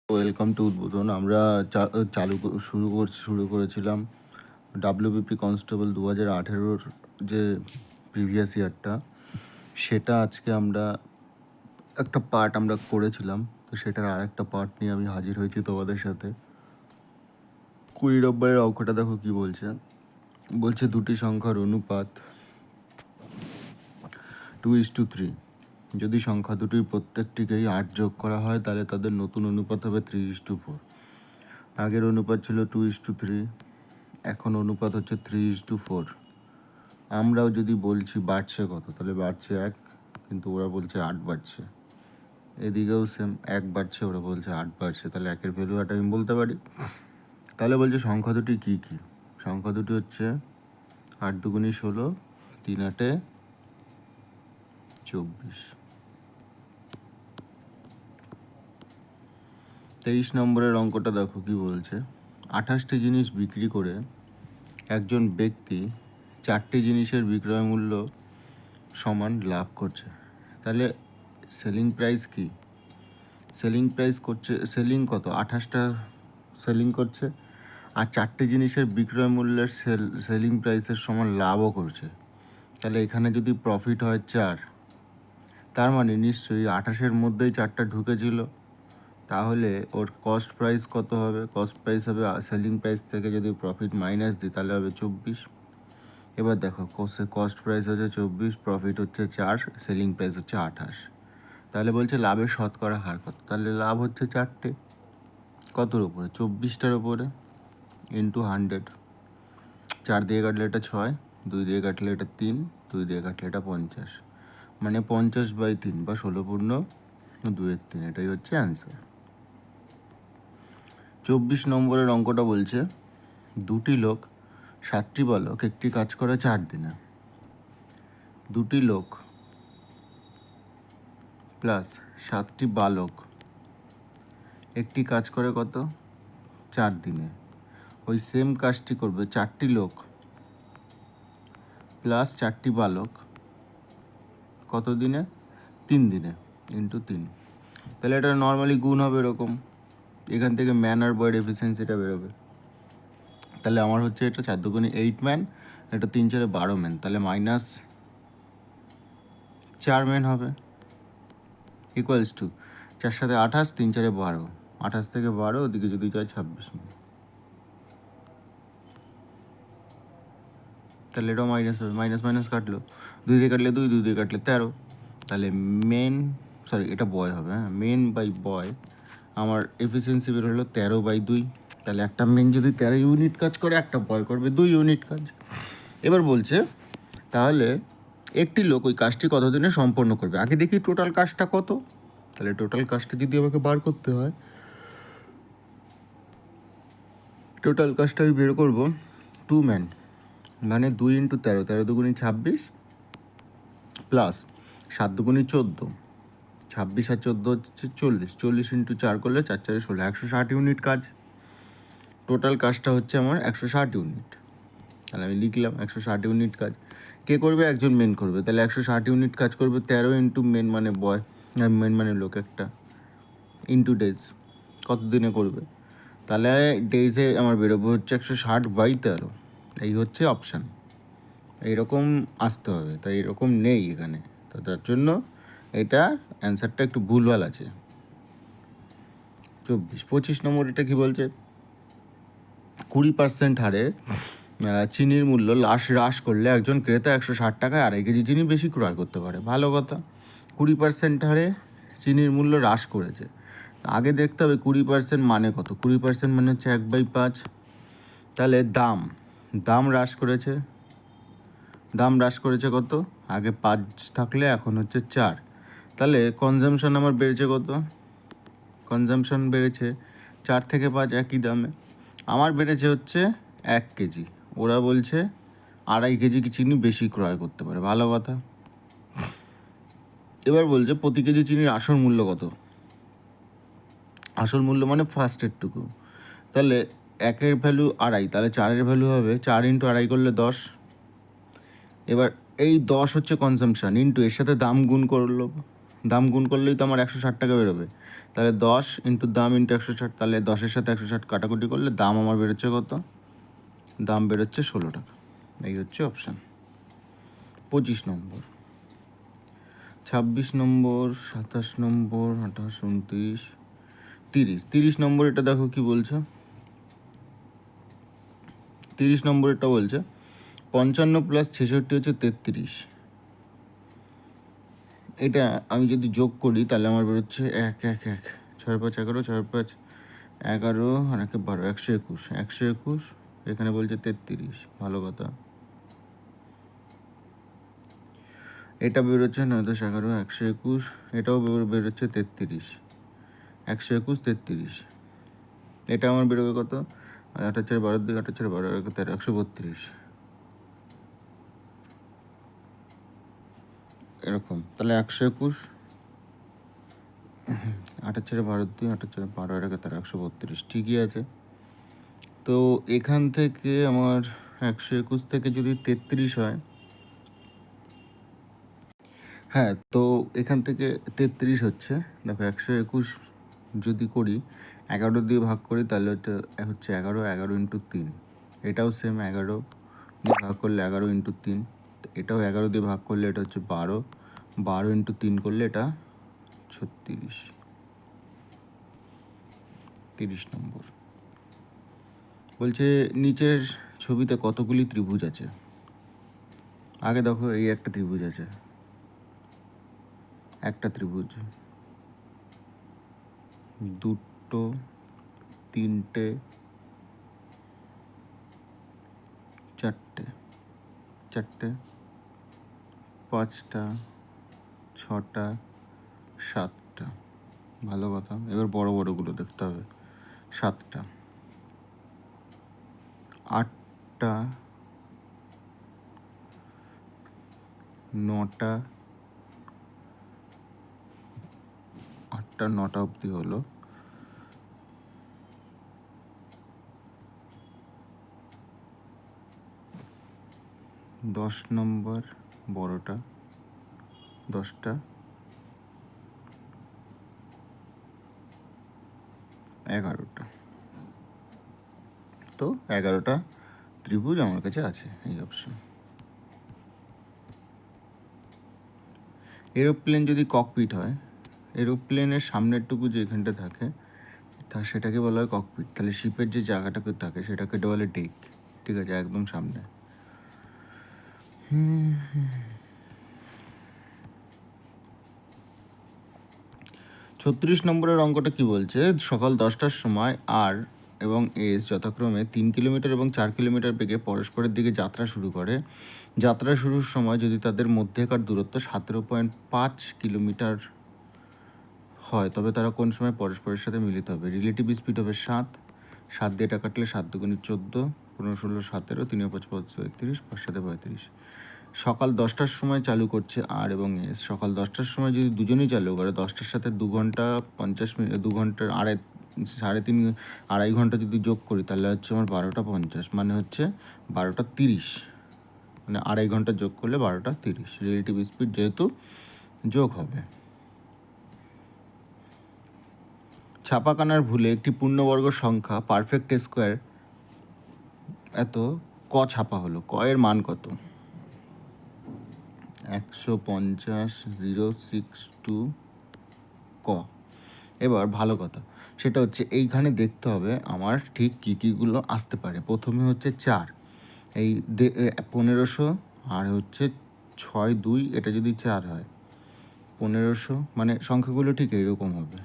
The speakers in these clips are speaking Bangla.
ওয়েলকাম টু উদ্বোধন। আমরা শুরু করেছিলাম ডাব্লিউবিপি কনস্টেবল 2018-র যে প্রিভিয়াস ইয়ারটা, সেটা আজকে আমরা একটা পার্ট আমরা করেছিলাম। তো সেটার আর একটা পার্ট নিয়ে আমি হাজির হয়েছি তোমাদের সাথে। 20 নম্বরের অঙ্কটা দেখো কি বলছে। বলছে দুটি সংখ্যার অনুপাত 2:3। যদি সংখ্যা দুটির প্রত্যেকটিকেই 8 যোগ করা হয় তাহলে তাদের নতুন অনুপাত হবে 3:4। আগের অনুপাত ছিল 2:3, এখন অনুপাত হচ্ছে 3:4। আমরাও যদি বলছি বাড়ছে কত, তাহলে বাড়ছে 1, কিন্তু ওরা বলছে 8 বাড়ছে। এদিকেও সেম, 1 বাড়ছে, ওরা বলছে 8 বাড়ছে। তাহলে একের ভ্যালু একটা আমি বলতে পারি। তাহলে বলছে সংখ্যা দুটি কী কী। সংখ্যা দুটি হচ্ছে 8 দুগুণী 16, 3 8 24। 23 নম্বরের অঙ্কটা দেখো কি বলছে। 28টি জিনিস বিক্রি করে একজন ব্যক্তি 4টি জিনিসের বিক্রয় মূল্য সমান লাভ করছে। তাহলে সেলিং প্রাইস কি? সেলিং কত? 28টা সেলিং করছে, আর 4টি জিনিসের বিক্রয় মূল্যের সেলিং প্রাইসের সমান লাভও করছে। তাহলে এখানে যদি প্রফিট হয় 4, তার মানে নিশ্চয়ই 28-এর মধ্যেই 4টা ঢুকেছিল। তাহলে ওর কস্ট প্রাইস কত হবে? কস্ট প্রাইস হবে সেলিং প্রাইস থেকে যদি প্রফিট মাইনাস দিই তাহলে হবে 24। এবার দেখো কস্ট প্রাইস হচ্ছে 24, প্রফিট হচ্ছে 4, সেলিং প্রাইস হচ্ছে 28। তাহলে বলছে লাভের শতকরা হার কত? তাহলে লাভ হচ্ছে 4টে, কতর ওপরে? 24টার ওপরে, ইন্টু 100। 4 দিয়ে কাটলে এটা 6, 2 দিয়ে কাটলে এটা 3, 2 দিয়ে কাটলে এটা 50, মানে 50/3 বা 16/2-3। এটাই হচ্ছে অ্যান্সার। 24 নম্বরের অঙ্কটা বলছে দুটি লোক 7টি বালক একটি কাজ করে 4 দিনে। দুটি লোক প্লাস 7টি বালক একটি কাজ করে কত? 4 দিনে। ওই সেম কাজটি করবে 4টি লোক প্লাস 4টি বালক কত দিনে? 3 দিনে, ইন্টু 3। তাহলে এটা নর্মালি গুণ হবে এরকম, এখান থেকে ম্যান আর বয়ের এফিসিয়েন্সিটা বেরোবে। তাহলে আমার হচ্ছে এটা 4 দুগুণে 8 ম্যান, এটা 3 4 12 ম্যান, তাহলে -4 ম্যান হবে, ইকুয়ালস টু 4 7 28, 3 4 12, 28 থেকে 12 ওদিকে যদি যায় 26 ম্যান। তাহলে এটাও মাইনাস হবে, মাইনাস মাইনাস কাটলো, 2 দিয়ে কাটলে 2, 2 দিয়ে কাটলে 13। তাহলে এটা বয় হবে, হ্যাঁ, মেন বাই বয় আমার এফিসিয়েন্সি বের হলো 13/2। তাহলে একটা মেন যদি 13 ইউনিট কাজ করে, একটা বয় করবে 2 ইউনিট কাজ। এবার বলছে তাহলে একটি লোক ওই কাজটি কত দিনে সম্পন্ন করবে। আগে দেখি টোটাল কাজটা কত। তাহলে টোটাল কাজটা যদি আমাকে বার করতে হয়, টোটাল কাজটা আমি বের করবো 2 ম্যান, মানে 2 × 13, 13 দুগুণী 26, প্লাস 7 দুগুণী 14, 26 আর 14 হচ্ছে 40, 40 × 4 করলে 4 4 16, 160 ইউনিট কাজ। টোটাল কাজটা হচ্ছে আমার 160 ইউনিট। তাহলে আমি লিখলাম 160 ইউনিট কাজ। কে করবে? একজন মেন করবে। তাহলে 160 ইউনিট কাজ করবে, 13 ইন্টু মেন মানে বয়, মেন মানে লোক একটা, ইন্টু ডেজ, কত দিনে করবে। তাহলে ডেজে আমার বেরোবে হচ্ছে 160/13। এই হচ্ছে অপশান, এইরকম আসতে হবে। তাই এরকম নেই এখানে, তো তার জন্য এটা অ্যান্সারটা একটু ভুলভাল আছে। 25 নম্বর এটা কি বলছে? 20% হারে চিনির মূল্য হ্রাস করলে একজন ক্রেতা 160 টাকায় 2.5 কেজি চিনি বেশি ক্রয় করতে পারে। ভালো কথা, 20% হারে চিনির মূল্য হ্রাস করেছে। আগে দেখতে হবে 20% মানে কত। 20% মানে হচ্ছে 1/5। তাহলে দাম হ্রাস করেছে, কত? আগে 5 থাকলে এখন হচ্ছে 4। তাহলে কনজামশন আমার বেড়েছে কত? কনজামশন বেড়েছে 4 থেকে 5 একই দামে। আমার বেড়েছে হচ্ছে 1 কেজি, ওরা বলছে 2.5 কেজি চিনি বেশি ক্রয় করতে পারে। ভালো কথা। এবার বলছে প্রতি কেজি চিনির আসল মূল্য কত? আসল মূল্য মানে ফার্স্টেরটুকু। তাহলে 1-এর ভ্যালু 2.5, তাহলে 4-এর ভ্যালু হবে 4 × 2.5 করলে 10। এবার এই 10 হচ্ছে কনজামশন, ইন্টু এর সাথে দাম গুণ করলো, দাম গুণ করলেই তো আমার 160 টাকা বেরোবে। তাহলে 10 ইন্টু দাম ইন্টু 160, তাহলে 10-এর সাথে 160 কাটাকুটি করলে দাম আমার বেরোচ্ছে কত? দাম বেরোচ্ছে 16 টাকা। এই হচ্ছে অপশান। 25 নম্বর, 26 নম্বর, 27 নম্বর, 28, 29, 30। 30 নম্বর এটা দেখো কি বলছে। 30 নম্বর এটা বলছে 55 + 66 হচ্ছে 33। এটা আমি যদি যোগ করি তাহলে আমার বেরোচ্ছে 1 1 1 6 5 11 6 5 11 আর 1 12 121 121। এখানে বলছে 33। ভালো কথা। এটা বেরোচ্ছে 9 10 11 121, এটাও বেরোচ্ছে 33। 121 33। এটা আমার বেরোবে কত? 8 4 12 2 8 4 12 13 132 এরকম। তাহলে 121 8 4 12 2 8 4 12 13 132 ঠিকই আছে। তো এখান থেকে আমার 121 থেকে যদি 33 হয়, হ্যাঁ, তো এখান থেকে 33 হচ্ছে। দেখো 121 যদি করি 11 দিয়ে ভাগ করি তাহলে এটা হচ্ছে 11 11 ইন্টু 3। এটাও সেম 11 দিয়ে ভাগ করলে 11 ইন্টু 3। এটাও 11 দিয়ে ভাগ করলে এটা হচ্ছে 12 12 ইন্টু 3 করলে এটা 36। 30 নম্বর বলছে নিচের ছবিতে কতগুলি ত্রিভুজ আছে? আগে দেখো এই একটা ত্রিভুজ আছে, একটা ত্রিভুজ, দুটো, তিনটে, চারটে, চারটে, পাঁচটা, ছটা, সাতটা। ভালো কথা। এবার বড় বড়গুলো দেখতে হবে। 7টা, 8টা, 9টা, 8টা 9টা অবধি হলো। 10 নম্বর বড়টা, 10টা, 11টা। তো 11টা ত্রিভুজ আমার কাছে আছে, এই অপশন। এরোপ্লেন যদি ককপিট হয়, এরোপ্লেনের সামনেরটুকু যে এখানটা থাকে তা সেটাকে বলা হয় ককপিট। তাহলে শিপের যে জায়গাটাকে থাকে সেটাকে বলে ডেক। ঠিক আছে, একদম সামনে। 36 নম্বরের অঙ্কটা কি বলছে? সকাল 10টার সময় আর এবং এস যথাক্রমে 3 কিলোমিটার এবং 4 কিলোমিটার বেগে পরস্পরের দিকে যাত্রা শুরু করে। যাত্রা শুরুর সময় যদি তাদের মধ্যেকার দূরত্ব 17.5 কিলোমিটার হয় তবে তারা কোন সময় পরস্পরের সাথে মিলিত হবে? রিলেটিভ স্পিড হবে 7। 7 দিয়ে এটা কাটলে 7 দুগুণে 14, 15 16 17, 3 5 5 33, 5 7 35। সকাল 10টার সময় চালু করছে আর এবং এস। সকাল 10টার সময় যদি দুজনেই চালু করে 10টার সাথে 2 ঘন্টা 50 মিনিট, 2 ঘন্টার আড়াই ঘন্টা যদি যোগ করি তাহলে হচ্ছে আমার 12টা 50, মানে হচ্ছে 12টা 30। মানে আড়াই ঘন্টা যোগ করলে 12টা 30। রিলেটিভ স্পিড যেহেতু যোগ হবে। ছাপাখানার ভুলে একটি পূর্ণবর্গ সংখ্যা পারফেক্ট স্কোয়ার এত ক ছাপা হলো। ক এর মান কত? 150.062 ক। এবার ভালো কথা, সেটা হচ্ছে এইখানে দেখতে হবে আমার ঠিক কী কীগুলো আসতে পারে। প্রথমে হচ্ছে 4, এই 1500 আর হচ্ছে 6 2, এটা যদি 4 হয় 1500, মানে সংখ্যাগুলো ঠিক এইরকম হবে।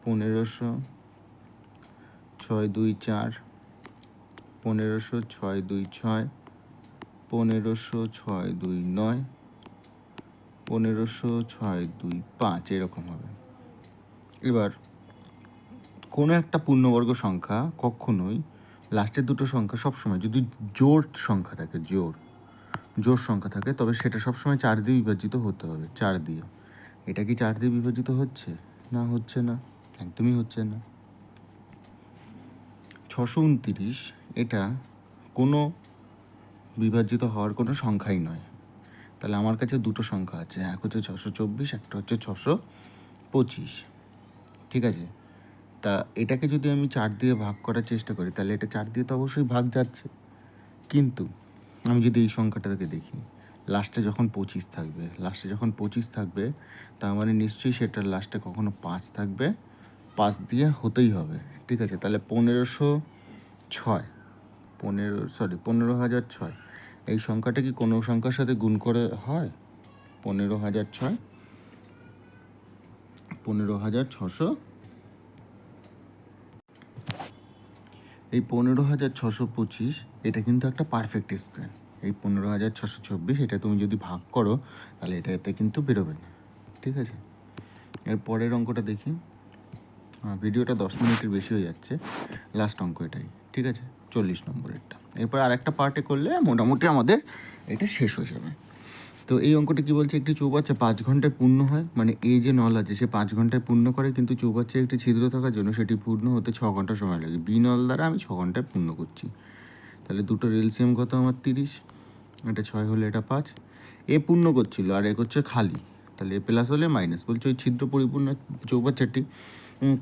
1500 6 2 4, 1500 6 2 6, 1500 6 2 9, 1500 6 2 5, এরকম হবে। এবার কোনো একটা পূর্ণবর্গ সংখ্যা কখনোই লাস্টের দুটো সংখ্যা সবসময় যদি জোড় সংখ্যা থাকে, জোড় সংখ্যা থাকে, তবে সেটা সবসময় 4 দিয়ে বিভাজিত হতে হবে। 4 দিয়ে। এটা কি 4 দিয়ে বিভাজিত হচ্ছে? না, হচ্ছে না, একদমই হচ্ছে না। 629 এটা কোনো বিভাজিত হওয়ার কোনো সংখ্যাই নয়। তাহলে আমার কাছে দুটো সংখ্যা আছে, এক হচ্ছে 624, একটা হচ্ছে 625, ঠিক আছে। তা এটাকে যদি আমি 4 দিয়ে ভাগ করার চেষ্টা করি তাহলে এটা 4 দিয়ে তো অবশ্যই ভাগ যাচ্ছে, কিন্তু আমি যদি এই সংখ্যাটাকে দেখি লাস্টে যখন 25 থাকবে তার মানে নিশ্চয়ই সেটার লাস্টে কখনো 5 থাকবে, 5 দিয়ে হতেই হবে, ঠিক আছে। তাহলে 15,006 এই সংখ্যাটা কি কোনো সংখ্যার সাথে গুণ করে হয়? 15,600 এই 15,625 এটা কিন্তু একটা পারফেক্ট স্কোয়ার। এই 15,624 এটা তুমি যদি ভাগ করো তাহলে এটাতে কিন্তু বেরোবে না, ঠিক আছে। এর পরের অঙ্কটা দেখি। ভিডিওটা 10 মিনিটের বেশি হয়ে যাচ্ছে, লাস্ট অঙ্ক এটাই, ঠিক আছে, 40 নম্বরেরটা। এরপর আর একটা পার্টে করলে মোটামুটি আমাদের এটা শেষ হয়ে যাবে। তো এই অঙ্কটা কী বলছে, একটি চৌবাচ্চা 5 ঘন্টায় পূর্ণ হয়, মানে এই যে নল আছে সে 5 ঘন্টায় পূর্ণ করে, কিন্তু চৌবাচ্চায় একটি ছিদ্র থাকার জন্য সেটি পূর্ণ হতে 6 ঘন্টা সময় লাগে। বি নল দ্বারা আমি 6 ঘন্টায় পূর্ণ করছি। তাহলে দুটোর এলসিএম কত আমার 30, এটা 6 হলে এটা 5। এ পূর্ণ করছিল আর এ করছে খালি, তাহলে এ প্লাস হলে মাইনাস। বলছে ওই ছিদ্র পরিপূর্ণ চৌবাচ্চাটি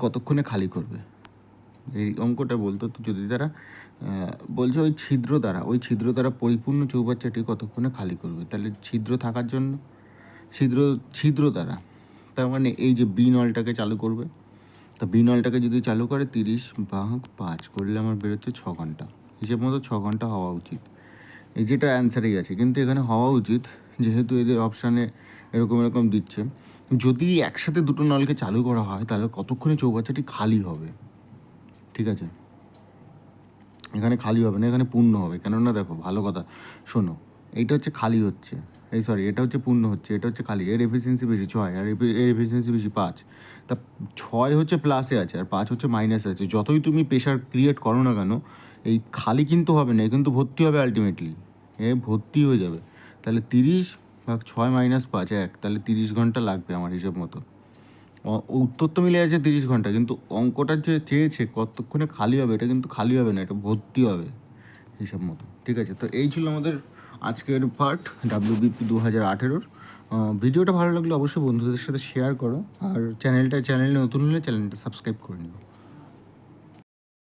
কতক্ষণে খালি করবে। এই অঙ্কটা বলতো তো যদি তারা বলছে ওই ছিদ্র দ্বারা পরিপূর্ণ চৌবাচ্চাটি কতক্ষণে খালি করবে, তাহলে ছিদ্র থাকার জন্য ছিদ্র দ্বারা, তার মানে এই যে বি নলটাকে চালু করবে। তা বি নলটাকে যদি চালু করে 30/5 করলে আমার বেরোচ্ছে 6 ঘন্টা, হিসেব মতো 6 ঘন্টা হওয়া উচিত। এই যেটা অ্যান্সারেই আছে, কিন্তু এখানে হওয়া উচিত যেহেতু এদের অপশানে এরকম দিচ্ছে। যদি একসাথে দুটো নলকে চালু করা হয় তাহলে কতক্ষণে চৌবাচ্চাটি খালি হবে, ঠিক আছে। এখানে খালি হবে না, এখানে পূর্ণ হবে। কেননা দেখো ভালো কথা শোনো, এইটা হচ্ছে খালি হচ্ছে, এটা হচ্ছে পূর্ণ হচ্ছে, এটা হচ্ছে খালি। এর এফিসিয়েন্সি বেশি 6 আর এর এফিসিয়েন্সি বেশি 5। তা 6 হচ্ছে প্লাসে আছে আর 5 হচ্ছে মাইনাসে আছে। যতই তুমি প্রেশার ক্রিয়েট করো না কেন, এই খালি কিন্তু হবে না, কিন্তু ভর্তি হবে আলটিমেটলি, ভর্তি হয়ে যাবে। তাহলে 30/6 - 5 1, তাহলে 30 ঘন্টা লাগবে আমার হিসেব মতো। উত্তর তো মিলে আছে 30 ঘন্টা, কিন্তু অঙ্কটা যে চেয়েছে কতক্ষণে খালি হবে, এটা কিন্তু খালি হবে না, এটা ভর্তি হবে হিসাব মতো, ঠিক আছে। তো এই ছিল আমাদের আজকের পার্ট WBP 2018। ভিডিওটা ভালো লাগলে অবশ্যই বন্ধুদের সাথে শেয়ার করো, আর চ্যানেলে নতুন হলে চ্যানেলটা সাবস্ক্রাইব করে নিও।